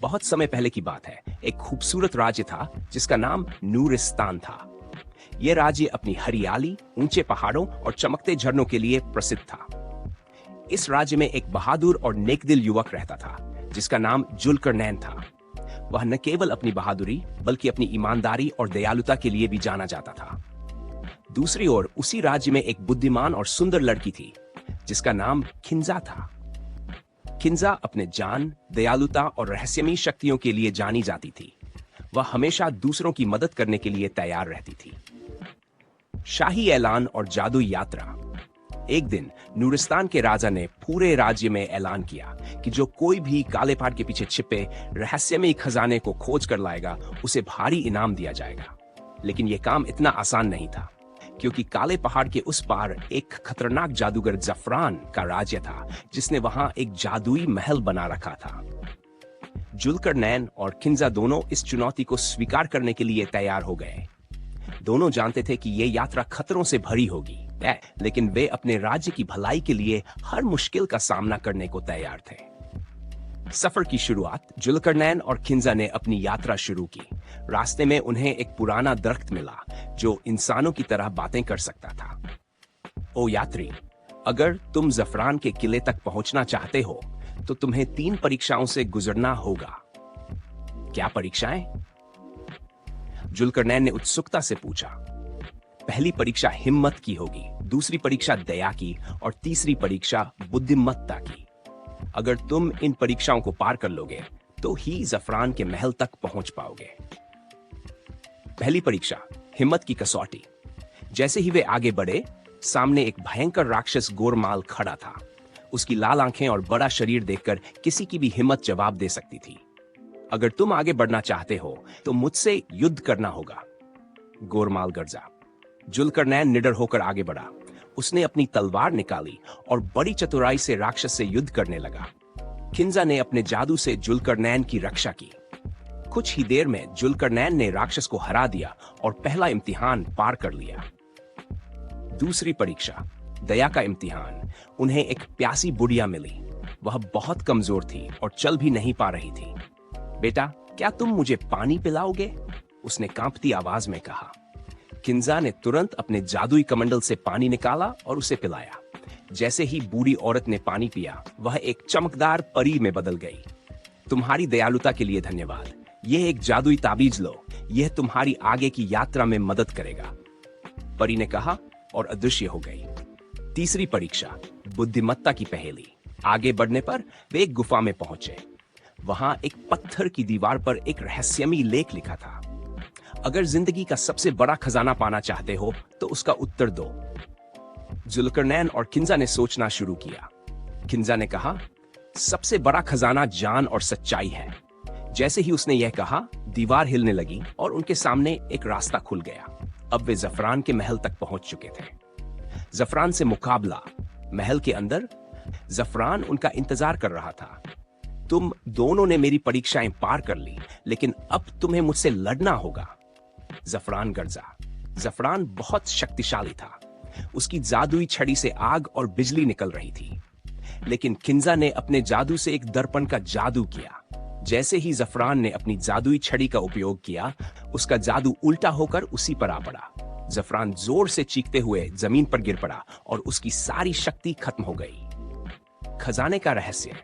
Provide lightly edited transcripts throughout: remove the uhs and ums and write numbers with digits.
बहुत समय पहले की बात है। एक खूबसूरत राज्य था जिसका नाम नूरिस्तान था। यह राज्य अपनी हरियाली, ऊंचे पहाड़ों और चमकते झरनों के लिए प्रसिद्ध था। इस राज्य में एक बहादुर और नेकदिल युवक रहता था जिसका नाम जुल्करनैन था। वह न केवल अपनी बहादुरी बल्कि अपनी ईमानदारी और दयालुता के लिए भी जाना जाता था। दूसरी ओर उसी राज्य में एक बुद्धिमान और सुंदर लड़की थी जिसका नाम खिंजा था। खिंजा अपने ज्ञान, दयालुता और रहस्यमयी शक्तियों के लिए जानी जाती थी। वह हमेशा दूसरों की मदद करने के लिए तैयार रहती थी। शाही ऐलान और जादुई यात्रा। एक दिन नूरिस्तान के राजा ने पूरे राज्य में ऐलान किया कि जो कोई भी काले पहाड़ के पीछे छिपे रहस्यमयी खजाने को खोज कर लाएगा उसे भारी इनाम दिया जाएगा। लेकिन यह काम इतना आसान नहीं था, क्योंकि काले पहाड़ के उस पार एक खतरनाक जादूगर जफरान का राज्य था जिसने वहां एक जादुई महल बना रखा था। जुल्करनैन और खिंजा दोनों इस चुनौती को स्वीकार करने के लिए तैयार हो गए। दोनों जानते थे कि यह यात्रा खतरों से भरी होगी, लेकिन वे अपने राज्य की भलाई के लिए हर मुश्किल का सामना करने को तैयार थे। सफर की शुरुआत जुल्करनैन और खिंजा ने अपनी यात्रा शुरू की। रास्ते में उन्हें एक पुराना दरख्त मिला जो इंसानों की तरह बातें कर सकता था। ओ यात्री, अगर तुम जफरान के किले तक पहुंचना चाहते हो तो तुम्हें 3 परीक्षाओं से गुजरना होगा। क्या परीक्षाएं? जुल्करनैन ने उत्सुकता से पूछा। पहली परीक्षा हिम्मत की होगी, दूसरी परीक्षा दया की और तीसरी परीक्षा बुद्धिमत्ता की। अगर तुम इन परीक्षाओं को पार कर लोगे तो ही जफरान के महल तक पहुंच पाओगे। पहली परीक्षा, हिम्मत की कसौटी। जैसे ही वे आगे बढ़े, सामने एक भयंकर राक्षस गोरमाल खड़ा था। उसकी लाल आंखें और बड़ा शरीर देखकर किसी की भी हिम्मत जवाब दे सकती थी। अगर तुम आगे बढ़ना चाहते हो तो मुझसे युद्ध करना होगा, गोरमाल गर्जा। जुल्करनैन निडर होकर आगे बढ़ा। उसने अपनी तलवार निकाली और बड़ी चतुराई से राक्षस से युद्ध करने लगा। खिंजा ने अपने जादू से जुल्करनैन की रक्षा की। कुछ ही देर में जुल्करनैन ने राक्षस को हरा दिया और पहला इम्तिहान पार कर लिया। दूसरी परीक्षा, दया का इम्तिहान। उन्हें एक प्यासी बुढ़िया मिली। वह बहुत कमजोर थी और चल भी नहीं पा रही थी। बेटा, क्या तुम मुझे पानी पिलाओगे? उसने कांपती आवाज में कहा। खिंजा ने तुरंत अपने जादुई कमंडल से पानी निकाला और उसे पिलाया। जैसे ही बूढ़ी औरत ने पानी पिया, वह एक चमकदार परी में बदल गई। तुम्हारी दयालुता के लिए धन्यवाद। यह एक जादुई ताबीज लो, यह तुम्हारी आगे की यात्रा में मदद करेगा, परी ने कहा और अदृश्य हो गई। तीसरी परीक्षा, बुद्धिमत्ता की पहेली। आगे बढ़ने पर वे एक गुफा में पहुंचे। वहां एक पत्थर की दीवार पर एक रहस्यमयी लेख लिखा था। अगर जिंदगी का सबसे बड़ा खजाना पाना चाहते हो तो उसका उत्तर दो। जुल्करनैन और खिंजा ने सोचना शुरू किया। खिंजा ने कहा, सबसे बड़ा खजाना ज्ञान और सच्चाई है। जैसे ही उसने यह कहा, दीवार हिलने लगी और उनके सामने एक रास्ता खुल गया। अब वे जफरान के महल तक पहुंच चुके थे। जफरान से मुकाबला। महल के अंदर जफरान उनका इंतजार कर रहा था। तुम दोनों ने मेरी परीक्षाएं पार कर ली, लेकिन अब तुम्हें मुझसे लड़ना होगा, जफरान गर्जा। जफरान बहुत शक्तिशाली था। उसकी जादुई छड़ी से आग और बिजली निकल रही थी। लेकिन खिंजा ने अपने जादू से एक दर्पण का जादू किया। जैसे ही जफरान ने अपनी जादुई छड़ी का उपयोग किया, उसका जादू उल्टा होकर उसी पर आ पड़ा। जफरान जोर से चीखते हुए जमीन पर गिर पड़ा और उसकी सारी शक्ति खत्म हो गई। खजाने का रहस्य।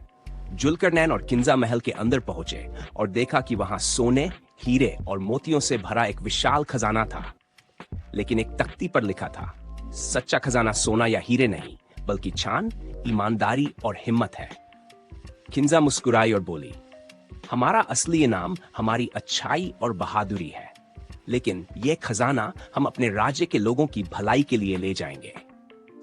जुल्करनैन और खिंजा महल के अंदर पहुंचे और देखा कि वहां सोने, हीरे और मोतियों से भरा एक विशाल खजाना था। लेकिन एक तख्ती पर लिखा था, सच्चा खजाना सोना या हीरे नहीं, बल्कि छान, ईमानदारी और हिम्मत है। खिंजा मुस्कुराई और बोली, हमारा असली इनाम हमारी अच्छाई और बहादुरी है, लेकिन यह खजाना हम अपने राज्य के लोगों की भलाई के लिए ले जाएंगे।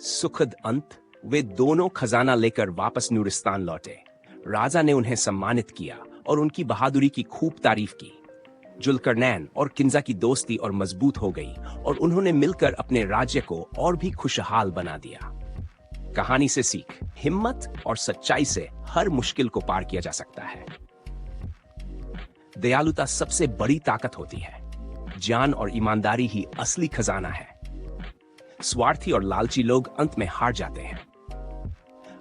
सुखद अंत। वे दोनों खजाना लेकर वापस नूरिस्तान लौटे। राजा ने उन्हें सम्मानित किया और उनकी बहादुरी की खूब तारीफ की। जुल्करनैन और खिंजा की दोस्ती और मजबूत हो गई और उन्होंने मिलकर अपने राज्य को और भी खुशहाल बना दिया। कहानी से सीख, हिम्मत और सच्चाई से हर मुश्किल को पार किया जा सकता है। दयालुता सबसे बड़ी ताकत होती है। ज्ञान और ईमानदारी ही असली खजाना है। स्वार्थी और लालची लोग अंत में हार जाते हैं।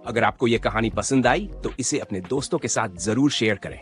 अगर आपको यह कहानी पसंद आई तो इसे अपने दोस्तों के साथ जरूर शेयर करें।